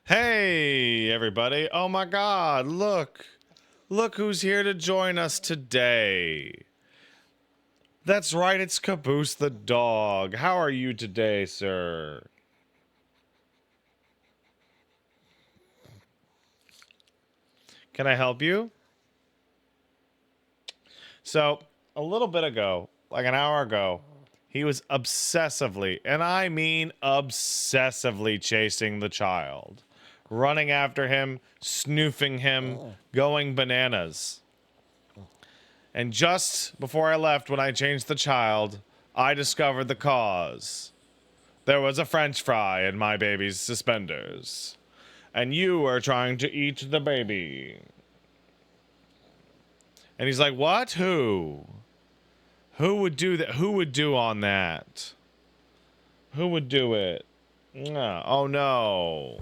Hey, everybody. Oh my God, look. Look who's here to join us today. That's right, it's Caboose the dog. How are you today, sir? Can I help you? So, a little bit ago, like an hour ago, he was obsessively, and I mean obsessively, chasing the child, running after him, snoofing him, going bananas. And just before I left, when I changed the child, I discovered the cause. There was a French fry in my baby's suspenders. And you were trying to eat the baby. And he's like, what? Who? Who would do that? Who would do on that? Who would do it? Oh no.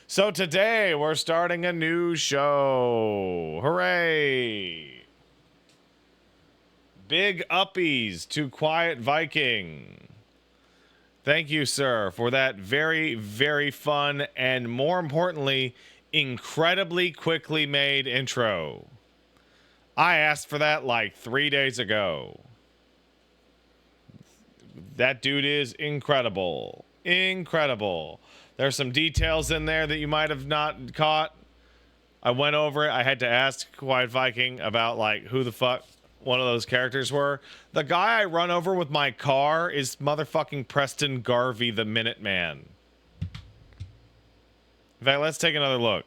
So today we're starting a new show. Hooray! Big uppies to Quiet Viking. Thank you, sir, for that very, very fun and, more importantly, incredibly quickly made intro. I asked for that like 3 days ago. That dude is incredible. Incredible. There's some details in there that you might have not caught. I went over it. I had to ask Quiet Viking about like who the fuck one of those characters were. The guy I run over with my car is motherfucking Preston Garvey, the Minuteman. In fact, let's take another look.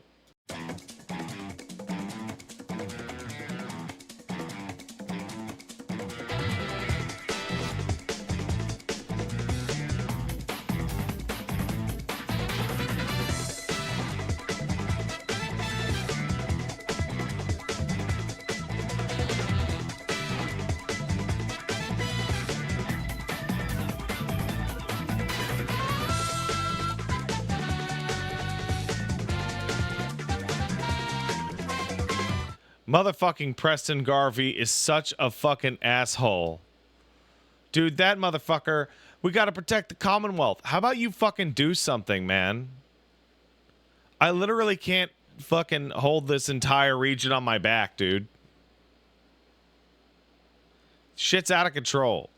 Motherfucking Preston Garvey is such a fucking asshole. Dude, that motherfucker, we gotta protect the Commonwealth. How about you fucking do something, man? I literally can't fucking hold this entire region on my back, dude. Shit's out of control.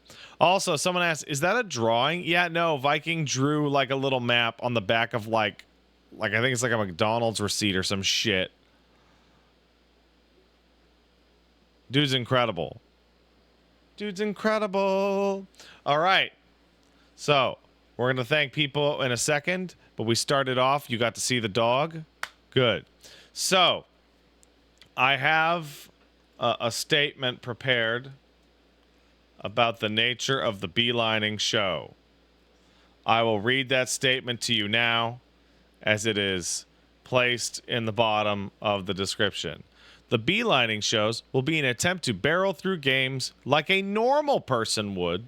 Also, someone asked, is that a drawing? Yeah, no, Viking drew like a little map on the back of like I think it's like a McDonald's receipt or some shit. Dude's incredible. Dude's incredible. All right. So, we're going to thank people in a second, but we started off. You got to see the dog. Good. So, I have a statement prepared about the nature of the Beelining show. I will read that statement to you now as it is placed in the bottom of the description. The Beelining shows will be an attempt to barrel through games like a normal person would,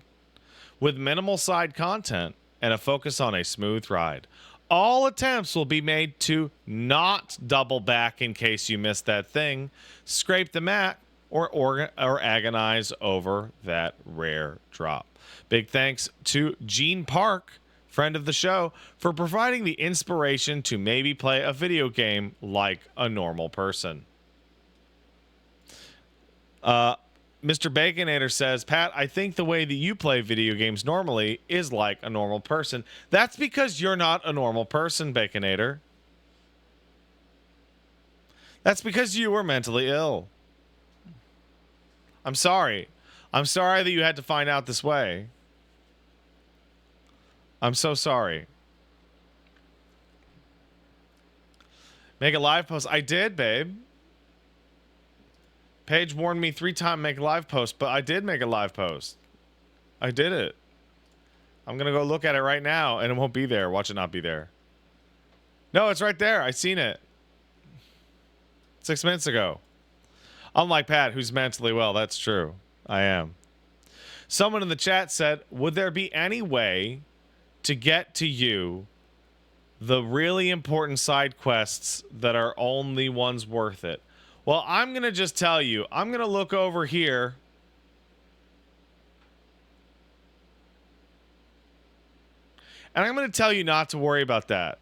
with minimal side content and a focus on a smooth ride. All attempts will be made to not double back in case you missed that thing, scrape the mat, or agonize over that rare drop. Big thanks to Gene Park, friend of the show, for providing the inspiration to maybe play a video game like a normal person. Mr. Baconator says, Pat, I think the way that you play video games normally is like a normal person. That's because you're not a normal person, Baconator. That's because you were mentally ill. I'm sorry. I'm sorry that you had to find out this way. I'm so sorry. Make a live post. I did, babe. Paige warned me 3 times make a live post, but I did make a live post. I did it. I'm going to go look at it right now, and it won't be there. Watch it not be there. No, it's right there. I seen it 6 minutes ago. Unlike Pat, who's mentally well. That's true. I am. Someone in the chat said, would there be any way to get to you the really important side quests that are only ones worth it? Well, I'm going to just tell you, I'm going to look over here. And I'm going to tell you not to worry about that.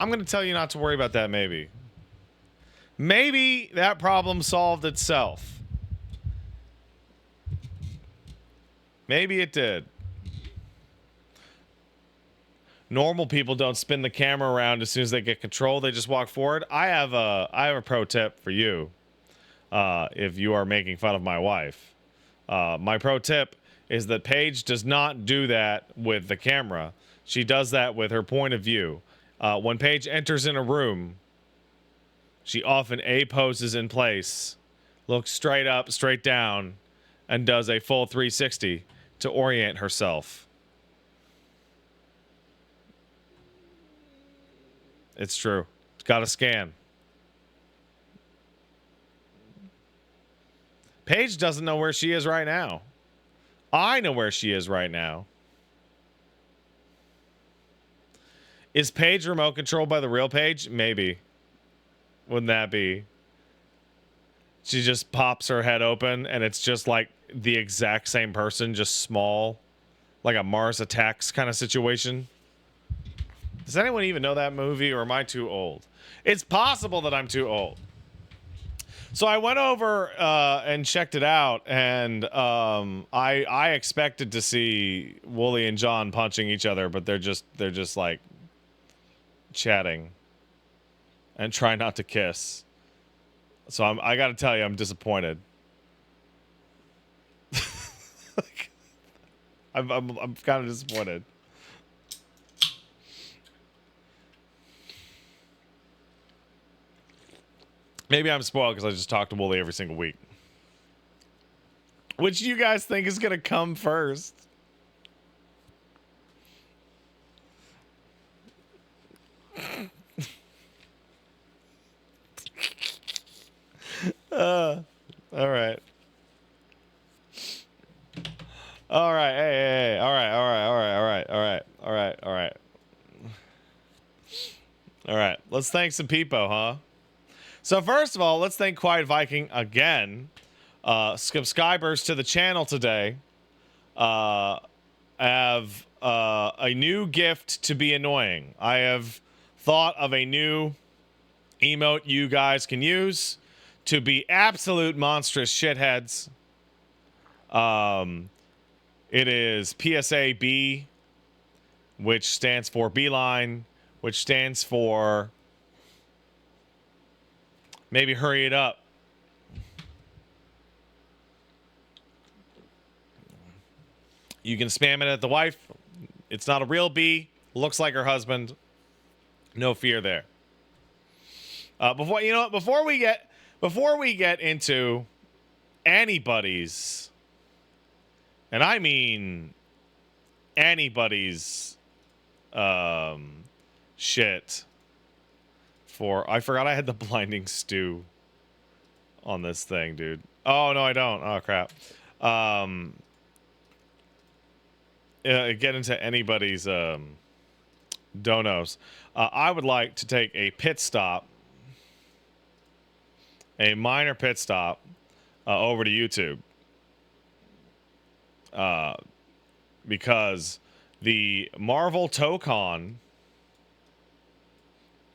I'm going to tell you not to worry about that maybe. Maybe that problem solved itself. Maybe it did. Normal people don't spin the camera around as soon as they get control. They just walk forward. I have a pro tip for you. If you are making fun of my wife, my pro tip is that Paige does not do that with the camera. She does that with her point of view. When Paige enters in a room, she often A poses in place, looks straight up, straight down, and does a full 360 to orient herself. It's true. Got to scan. Paige doesn't know where she is right now. I know where she is right now. Is Paige remote controlled by the real Paige? Maybe. Wouldn't that be? She just pops her head open and it's just like the exact same person, just small. Like a Mars Attacks kind of situation. Does anyone even know that movie, or am I too old? It's possible that I'm too old. So I went over and checked it out, and I expected to see Wooly and John punching each other, but they're just like chatting and trying not to kiss. So I got to tell you, I'm disappointed. I'm kind of disappointed. Maybe I'm spoiled because I just talk to Wooly every single week. Which do you guys think is going to come first? All right. All right. Hey. All right. All right. Let's thank some people, huh? So first of all, let's thank Quiet Viking again. Subscribers to the channel today have a new gift to be annoying. I have thought of a new emote you guys can use to be absolute monstrous shitheads. It is PSA B, which stands for Beeline, which stands for maybe hurry it up. You can spam it at the wife. It's not a real bee. Looks like her husband. No fear there. Before we get into anybody's, and I mean anybody's shit. I forgot I had the blinding stew on this thing, dude. Oh no, I don't. Oh crap. Get into anybody's donos. I would like to take a minor pit stop over to YouTube. Because the Marvel Tokon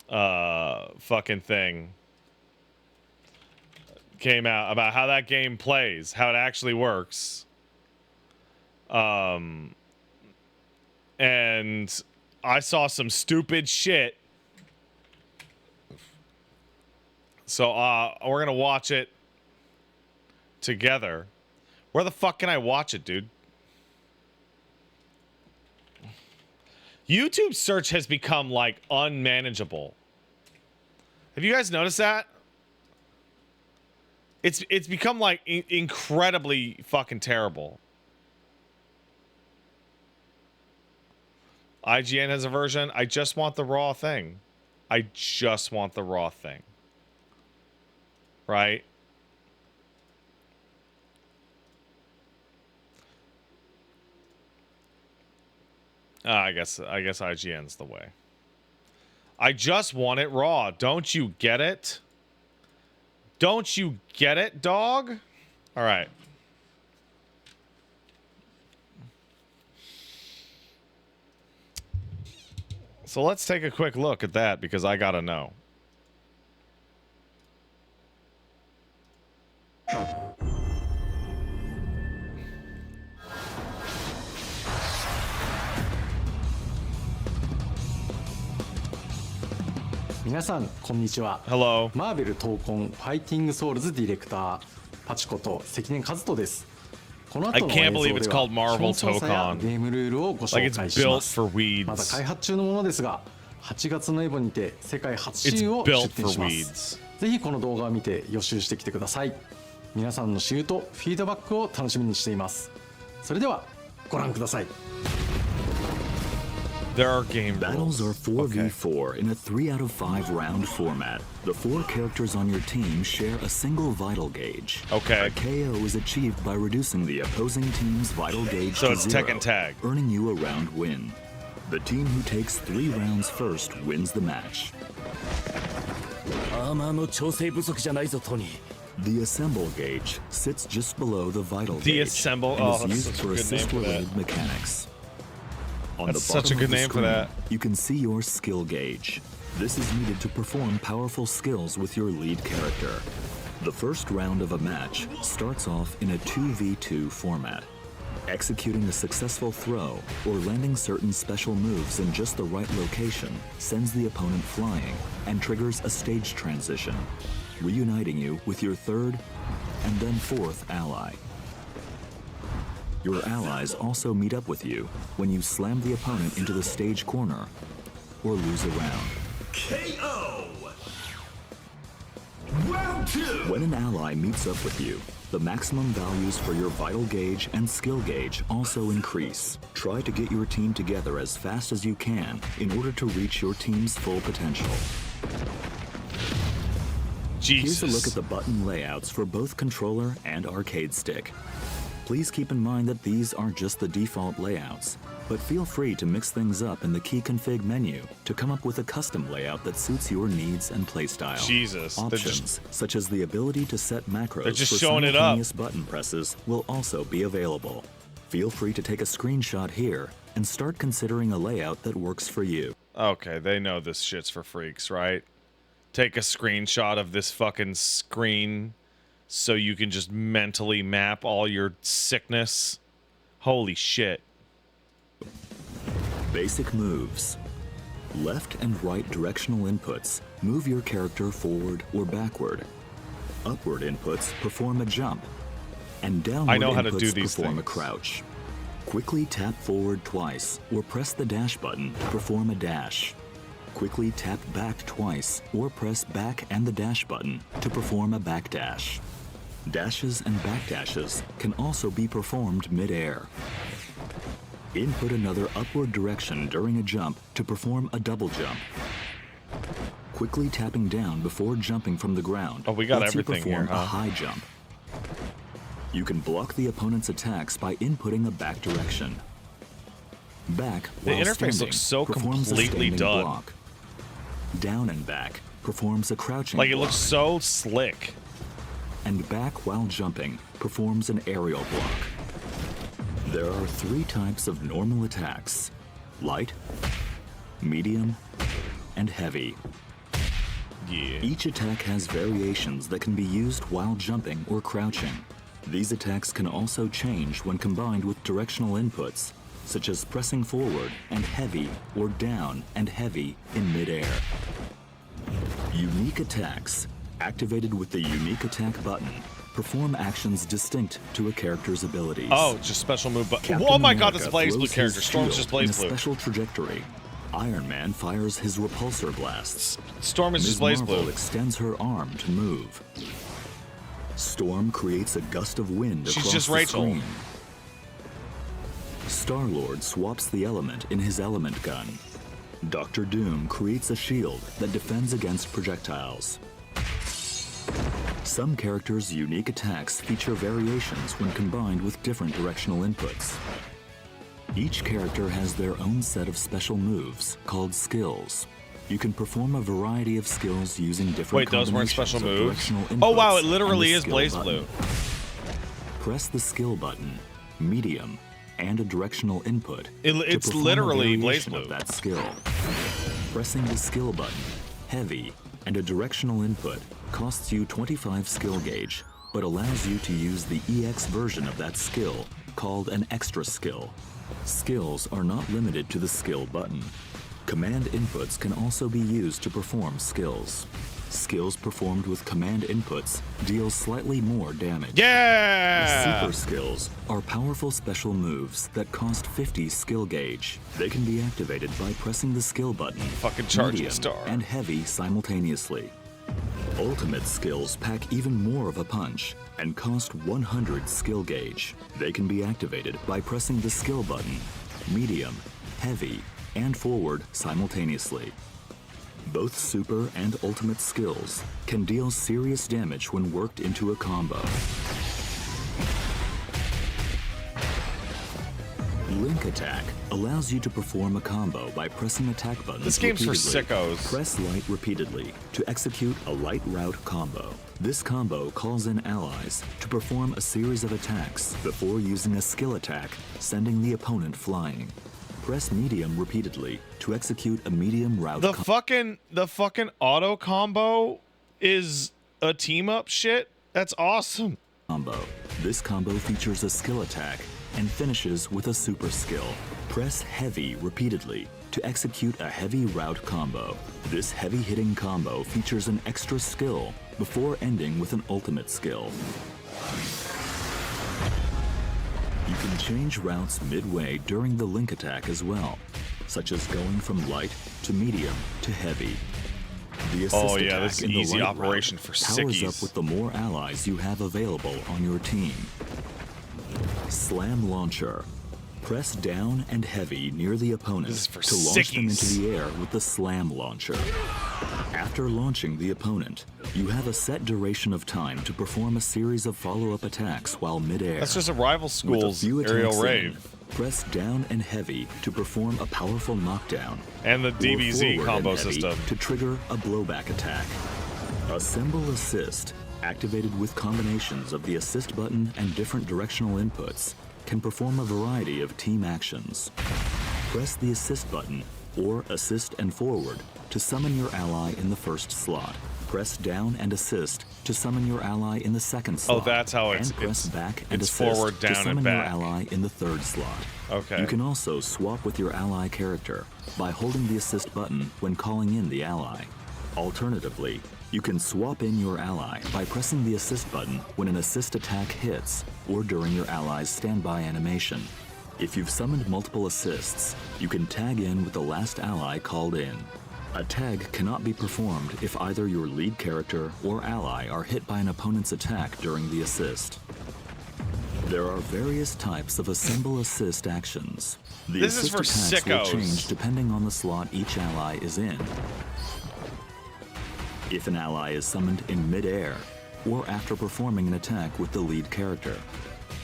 fucking thing came out about how that game plays, how it actually works. And I saw some stupid shit. So we're gonna watch it together. Where the fuck can I watch it, dude? YouTube search has become like unmanageable. Have you guys noticed that? It's become like incredibly fucking terrible. IGN has a version. I just want the raw thing. I just want the raw thing. Right? I guess IGN's the way. I just want it raw. Don't you get it? Don't you get it, dog? All right. So let's take a quick look at that because I gotta know. Hello. Marvel Tokon Fighting Souls ディレクターパチこと関根和人です。この後の映像では I can't believe it's called Marvel 基本操作や Tokon. ゲームルールをご紹 Like it's 介し built ます。 for weeds. まだ開発中のものですが、8月のエボにて世界初 It's 週を built 出展 for しま weeds. す。ぜひこの動画を見て予習してきてください。皆さんのシューとフィードバックを楽しみにしています。それではご覧ください。 There are game Battles are rules. Okay. 4v4 in a 3 out of 5 round format. The 4 characters on your team share a single vital gauge. Okay. A KO is achieved by reducing the opposing team's vital gauge So to it's 0, Tekken Tag. earning you a round win. The team who takes 3 rounds first wins the match. アーマーの調整不足じゃないぞトニー。 The assemble gauge sits just below the vital The gauge assemble- and oh, is that's used such a for good name for assist-related that. mechanics. On That's the such a bottom good of the name for screen, that. you can see your skill gauge. This is needed to perform powerful skills with your lead character. The first round of a match starts off in a 2v2 format. Executing a successful throw or landing certain special moves in just the right location sends the opponent flying and triggers a stage transition, reuniting you with your third and then fourth ally. Your allies also meet up with you when you slam the opponent into the stage corner or lose a round. KO! Round 2! When an ally meets up with you, the maximum values for your vital gauge and skill gauge also increase. Try to get your team together as fast as you can in order to reach your team's full potential. Jesus. Here's a look at the button layouts for both controller and arcade stick. Please keep in mind that these are just the default layouts, but feel free to mix things up in the key config menu to come up with a custom layout that suits your needs and playstyle. Jesus. Options such as the ability to set macros They're just for showing it up. simultaneous button presses will also be available. Feel free to take a screenshot here and start considering a layout that works for you. Okay, they know this shit's for freaks, right? Take a screenshot of this fucking screen so you can just mentally map all your sickness. Holy shit. Basic moves. Left and right directional inputs move your character forward or backward. Upward inputs perform a jump. And downward I know how to inputs do these perform a things. crouch. Quickly tap forward twice or press the dash button to perform a dash. Quickly tap back twice or press back and the dash button to perform a back dash. Dashes and backdashes can also be performed mid-air. Input another upward direction during a jump to perform a double jump. Quickly tapping down before jumping from the ground Oh, we got lets you everything perform here, a huh? high jump. You can block the opponent's attacks by inputting a back direction. Back The while interface standing looks so performs a completely standing done. block. Down and back performs a crouching Like, it block. looks so slick. And back while jumping performs an aerial block. There are 3 types of normal attacks: light, medium, and heavy. Yeah. Each attack has variations that can be used while jumping or crouching. These attacks can also change when combined with directional inputs, such as pressing forward and heavy or down and heavy in midair. Unique attacks, activated with the unique attack button, perform actions distinct to a character's abilities. Oh, just special move. But Captain oh my god, America that's a Blaze Blue throws character. his Storm's shield just Blaze in a Blue. special trajectory. Iron Man fires his repulsor blasts. Storm is Ms. just Blaze Marvel Blue. extends her arm to move. Storm creates a gust of wind She's across just the Rachel. screen. Star-Lord swaps the element in his element gun. Doctor Doom creates a shield that defends against projectiles. Some characters' unique attacks feature variations when combined with different directional inputs. Each character has their own set of special moves called skills. You can perform a variety of skills using different Wait, those weren't special combinations of moves? directional Oh wow, inputs it literally and the is skill Blaze button. Blue. Press the skill button, medium, and a directional input. It's to perform literally a Blaze variation Blue. of that skill. Pressing the skill button, heavy, and a directional input costs you 25 skill gauge, but allows you to use the EX version of that skill, called an extra skill. Skills are not limited to the skill button. Command inputs can also be used to perform skills. Skills performed with command inputs deal slightly more damage. Yeah! Super skills are powerful special moves that cost 50 skill gauge. They can be activated by pressing the skill button, Fucking charging medium, star. and heavy simultaneously. Ultimate skills pack even more of a punch and cost 100 skill gauge. They can be activated by pressing the skill button, medium, heavy, and forward simultaneously. Both super and ultimate skills can deal serious damage when worked into a combo. Link attack allows you to perform a combo by pressing attack buttons. This game's for repeatedly. sickos. Press light repeatedly to execute a light route combo. This combo calls in allies to perform a series of attacks before using a skill attack, sending the opponent flying. Press medium repeatedly to execute a medium route The fucking auto combo is a team up shit. That's awesome. combo. This combo features a skill attack and finishes with a super skill. Press heavy repeatedly to execute a heavy route combo. This heavy hitting combo features an extra skill before ending with an ultimate skill. You can change routes midway during the link attack as well, such as going from light to medium to heavy. The assist Oh, yeah, attack this is in the easy light operation route for powers sickies. up with the more allies you have available on your team. Slam launcher. Press down and heavy near the opponent This is for to launch them into sickies. the air with the slam launcher. After launching the opponent, you have a set duration of time to perform a series of follow-up attacks while midair. That's just a rival With a school's few aerial attacks in, rave. press down and heavy to perform a powerful knockdown. And the or DBZ forward combo and heavy system. to trigger a blowback attack. Assemble assist, activated with combinations of the assist button and different directional inputs, can perform a variety of team actions. Press the assist button or assist and forward to summon your ally in the first slot. Press down and assist to summon your ally in the second slot. that's how it's- and press it's- back and it's assist forward, down, to and summon back. your ally in the third slot. Okay. You can also swap with your ally character by holding the assist button when calling in the ally. Alternatively, you can swap in your ally by pressing the assist button when an assist attack hits or during your ally's standby animation. If you've summoned multiple assists, you can tag in with the last ally called in. A tag cannot be performed if either your lead character or ally are hit by an opponent's attack during the assist. There are various types of assemble assist actions. The This is assist for attacks will sickos. change depending on the slot each ally is in. If an ally is summoned in mid-air, or after performing an attack with the lead character.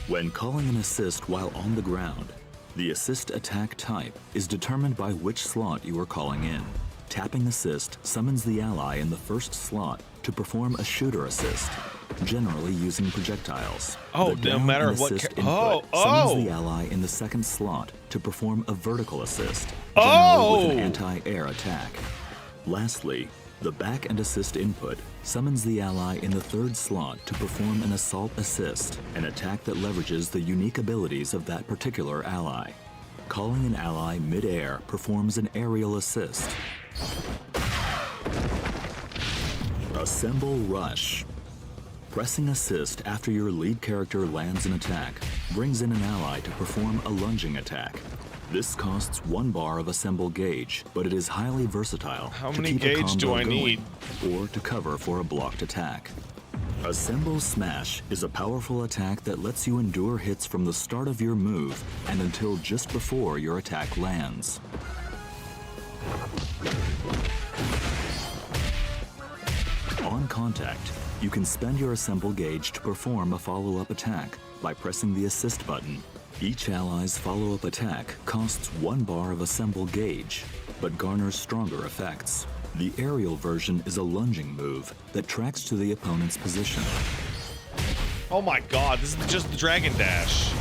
When calling an assist while on the ground, the assist attack type is determined by which slot you are calling in. Tapping assist summons the ally in the first slot to perform a shooter assist, generally using projectiles. Oh, The no down matter and what assist ca- input oh, summons oh. the ally in the second slot to perform a vertical assist, generally Oh. with an anti-air attack. Lastly, the back and assist input summons the ally in the third slot to perform an assault assist, an attack that leverages the unique abilities of that particular ally. Calling an ally mid-air performs an aerial assist. Assemble rush. Pressing assist after your lead character lands an attack brings in an ally to perform a lunging attack. This costs 1 bar of assemble gauge, but it is highly versatile. How to many keep a gauge do combo I need? going, or to cover for a blocked attack. Assemble Smash is a powerful attack that lets you endure hits from the start of your move and until just before your attack lands. On contact, you can spend your assemble gauge to perform a follow-up attack by pressing the assist button. Each ally's follow-up attack costs 1 bar of assemble gauge, but garners stronger effects. The aerial version is a lunging move that tracks to the opponent's position. Oh my god, this is just the Dragon Dash.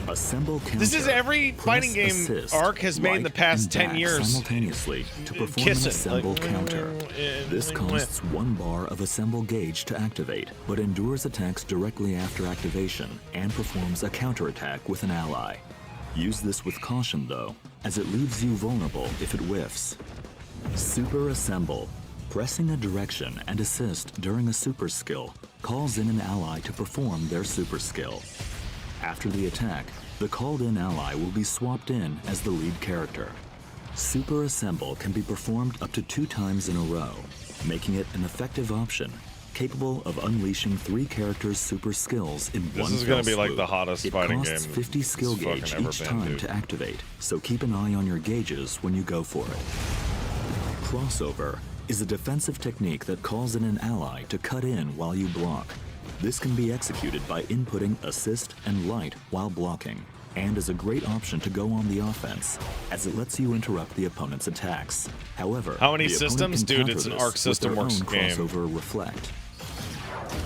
Assemble counter. This is every Press fighting game assist, Arc has made in the right, past and 10 back years. simultaneously to perform Kiss an it, assemble like, counter. This costs 1 bar of assemble gauge to activate, but endures attacks directly after activation and performs a counterattack with an ally. Use this with caution though, as it leaves you vulnerable if it whiffs. Super assemble. Pressing a direction and assist during a super skill calls in an ally to perform their super skill. After the attack, the called-in ally will be swapped in as the lead character. Super Assemble can be performed up to 2 times in a row, making it an effective option, capable of unleashing 3 characters' super skills in one This is fell going to be like the swoop. hottest It fighting costs game 50 skill it's fucking gauge ever each been, time dude. to activate, so keep an eye on your gauges when you go for it. Crossover is a defensive technique that calls in an ally to cut in while you block. This can be executed by inputting assist and light while blocking, and is a great option to go on the offense, as it lets you interrupt the opponent's attacks. However, How many the opponent systems? can Dude, counter it's an this Arc with System their Works own game. Crossover Reflect.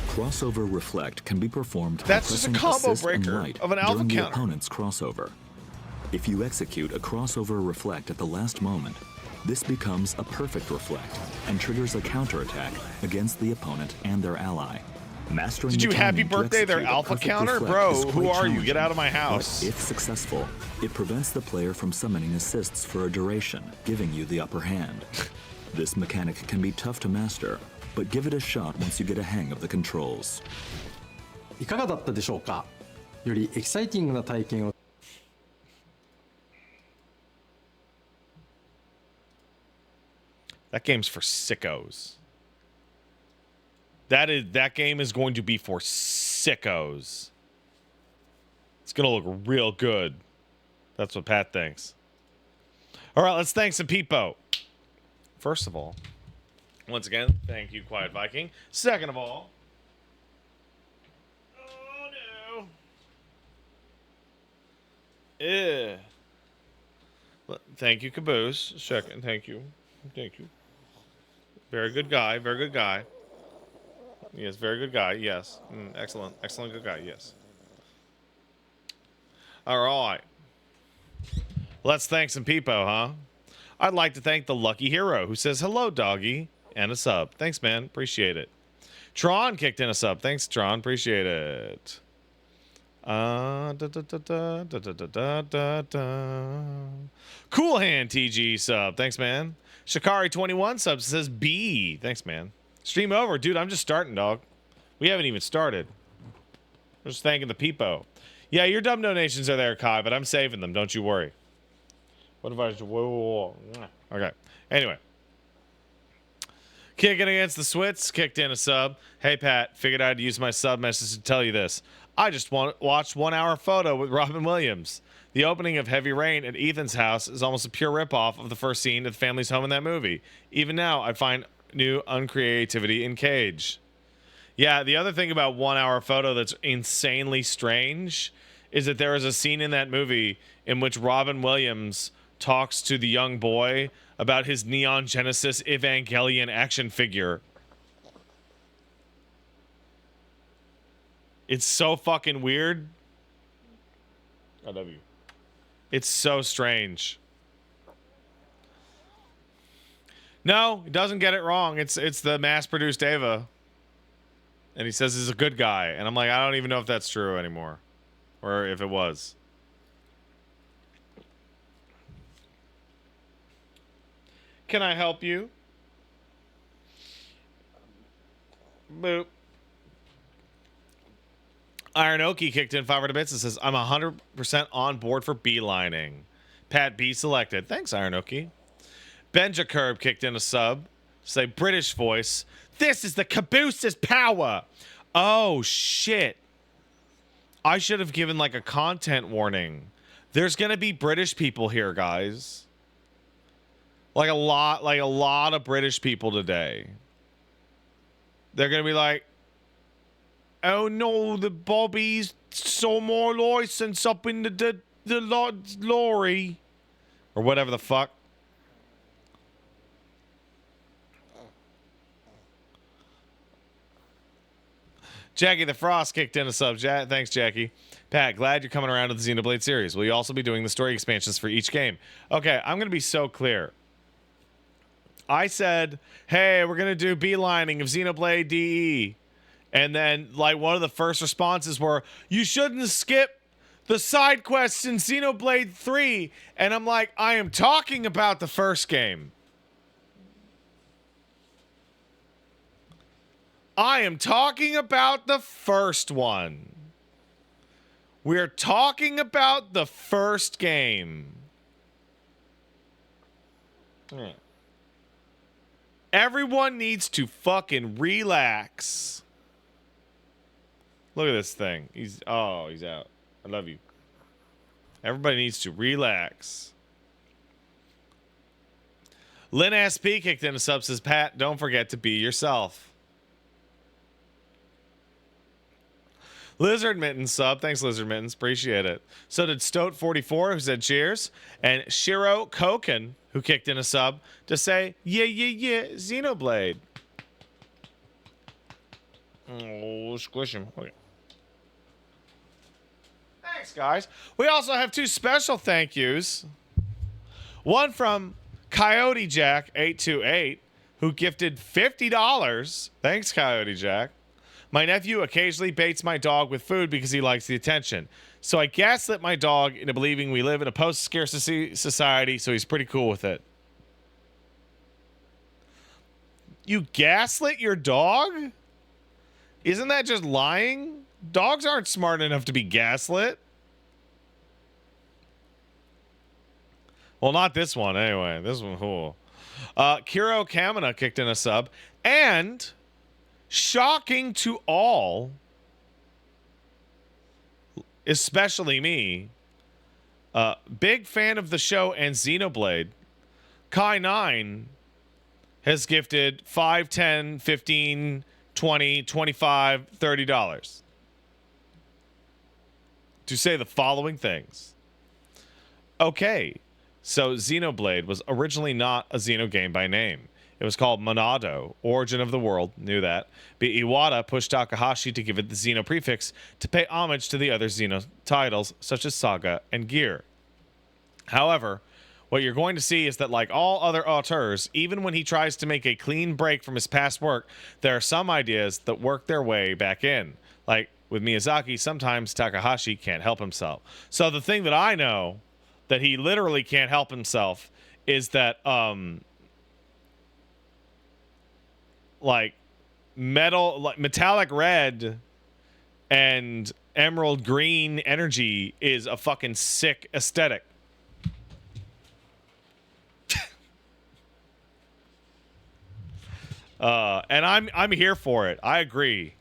Crossover Reflect can be performed by That's just a pressing combo assist and breaker light of an alpha during the counter. opponent's crossover. If you execute a Crossover Reflect at the last moment, this becomes a perfect reflect and triggers a counterattack against the opponent and their ally. Mastering Did the you happy timing to birthday their execute a alpha perfect counter? reflect Bro, is who quite are you? Get challenging, out of my but house. if successful, it prevents the player from summoning assists for a duration, giving you the upper hand. This mechanic can be tough to master, but give it a shot once you get a hang of the controls. いかがだったでしょうか。よりエキサイティングな体験を That game's for sickos. That game is going to be for sickos. It's gonna look real good. That's what Pat thinks. All right, let's thank some people. First of all, once again, thank you, Quiet Viking. Second of all, oh no. Thank you, Caboose. Second, thank you. Thank you. Very good guy. Very good guy. Yes, very good guy. Yes. Excellent. Excellent good guy. Yes. All right. Let's thank some people, huh? I'd like to thank the lucky hero who says hello, doggy, and a sub. Thanks, man. Appreciate it. Tron kicked in a sub. Thanks, Tron. Appreciate it. Cool Hand TG sub. Thanks, man. Shikari21 sub says B. Thanks, man. Stream over. Dude, I'm just starting, dog. We haven't even started. We're just thanking the peepo. Yeah, your dumb donations are there, Kai, but I'm saving them. Don't you worry. What if I just... Whoa. Okay. Anyway. Kicking against the Swits. Kicked in a sub. Hey, Pat. Figured I'd use my sub message to tell you this. I just watched 1 hour photo with Robin Williams. The opening of Heavy Rain at Ethan's house is almost a pure ripoff of the first scene of the family's home in that movie. Even now, I find new uncreativity in Cage. Yeah, the other thing about 1 hour photo that's insanely strange is that there is a scene in that movie in which Robin Williams talks to the young boy about his Neon Genesis Evangelion action figure. It's so fucking weird. I love you. It's so strange. No, he doesn't get it wrong. It's the mass-produced Ava. And he says he's a good guy. And I'm like, I don't even know if that's true anymore. Or if it was. Can I help you? Boop. Iron Oki kicked in 500 bits and says, I'm 100% on board for beelining. Pat B selected. Thanks, Iron Oki. Benja Curb kicked in a sub. Say British voice. This is the caboose's power. Oh, shit. I should have given like a content warning. There's going to be British people here, guys. Like a lot of British people today. They're going to be like, oh no, the Bobby's saw more license up in the lorry. Or whatever the fuck. Jackie the Frost kicked in a sub. Thanks, Jackie. Pat, glad you're coming around to the Xenoblade series. Will you also be doing the story expansions for each game? Okay, I'm going to be so clear. I said, hey, we're going to do Beelining of Xenoblade DE. And then, like, one of the first responses were, you shouldn't skip the side quests in Xenoblade 3. And I'm like, I am talking about the first game. I am talking about the first one. We're talking about the first game. Everyone needs to fucking relax. Look at this thing. He's out. I love you. Everybody needs to relax. Lynn SP kicked in a sub, says, Pat, don't forget to be yourself. Lizard Mittens sub. Thanks, Lizard Mittens. Appreciate it. So did Stoat44, who said cheers. And Shiro Koken, who kicked in a sub, to say, yeah, Xenoblade. Oh, squish him. Okay. Thanks, guys. We also have two special thank yous. One from Coyote Jack 828, who gifted $50. Thanks, Coyote Jack. My nephew occasionally baits my dog with food because he likes the attention. So I gaslit my dog into believing we live in a post-scarcity society, so he's pretty cool with it. You gaslit your dog? Isn't that just lying? Dogs aren't smart enough to be gaslit. Well, not this one, anyway. This one, cool. Kiro Kamina kicked in a sub. And, shocking to all, especially me, big fan of the show and Xenoblade, Kai9 has gifted $5, $10, $15, $20, $25, $30 to say the following things. Okay, so Xenoblade was originally not a Xeno game by name. It was called Monado, Origin of the World, knew that. But Iwata pushed Takahashi to give it the Xeno prefix to pay homage to the other Xeno titles, such as Saga and Gear. However, what you're going to see is that, like all other auteurs, even when he tries to make a clean break from his past work, there are some ideas that work their way back in. Like with Miyazaki, sometimes Takahashi can't help himself. So the thing that I know that he literally can't help himself is that like metallic red and emerald green energy is a fucking sick aesthetic. And I'm here for it. I agree.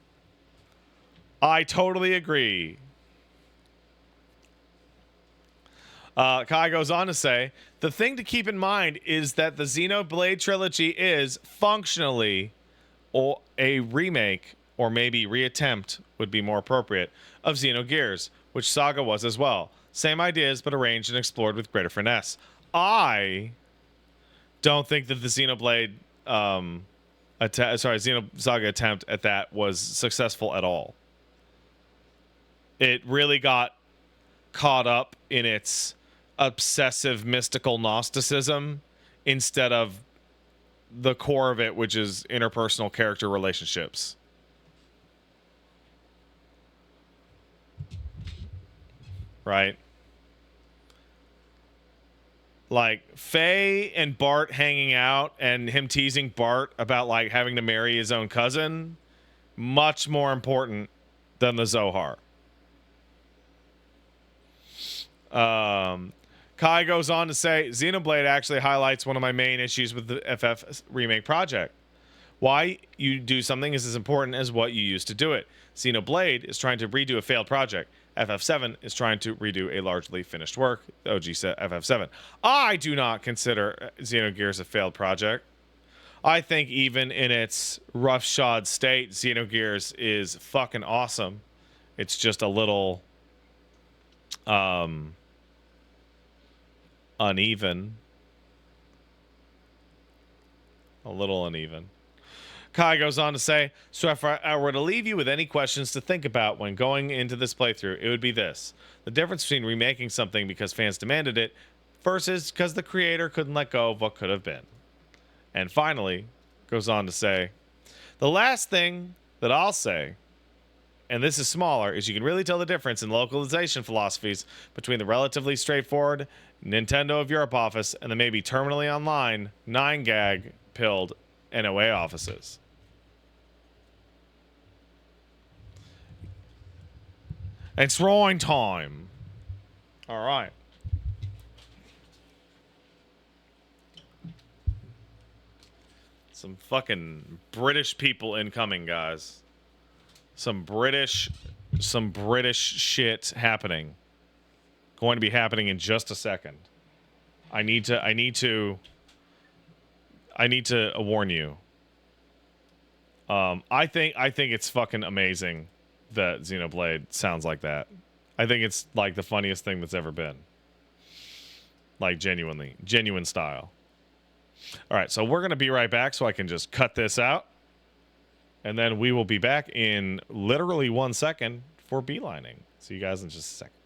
I totally agree. Kai goes on to say, the thing to keep in mind is that the Xenoblade trilogy is functionally or a remake, or maybe reattempt would be more appropriate, of Xenogears, which Saga was as well. Same ideas, but arranged and explored with greater finesse. I don't think that the Xenoblade Xenosaga attempt at that was successful at all. It really got caught up in its obsessive mystical Gnosticism instead of the core of it, which is interpersonal character relationships. Right? Like Faye and Bart hanging out and him teasing Bart about like having to marry his own cousin, much more important than the Zohar. Kai goes on to say, Xenoblade actually highlights one of my main issues with the FF remake project. Why you do something is as important as what you used to do it. Xenoblade is trying to redo a failed project. FF7 is trying to redo a largely finished work. OG FF7. I do not consider Xenogears a failed project. I think even in its roughshod state, Xenogears is fucking awesome. It's just a little uneven. A little uneven. Kai goes on to say, so if I were to leave you with any questions to think about when going into this playthrough, it would be this. The difference between remaking something because fans demanded it versus because the creator couldn't let go of what could have been. And finally, goes on to say, the last thing that I'll say, and this is smaller, is you can really tell the difference in localization philosophies between the relatively straightforward Nintendo of Europe office and the maybe terminally online 9-gag pilled NOA offices. It's rolling time. All right. Some fucking British people incoming, guys. Some British shit happening. Going to be happening in just a second. I need to warn you. I think it's fucking amazing that Xenoblade sounds like that. I think it's like the funniest thing that's ever been. Like genuine style. All right, so we're going to be right back so I can just cut this out. And then we will be back in literally 1 second for beelining. See you guys in just a second.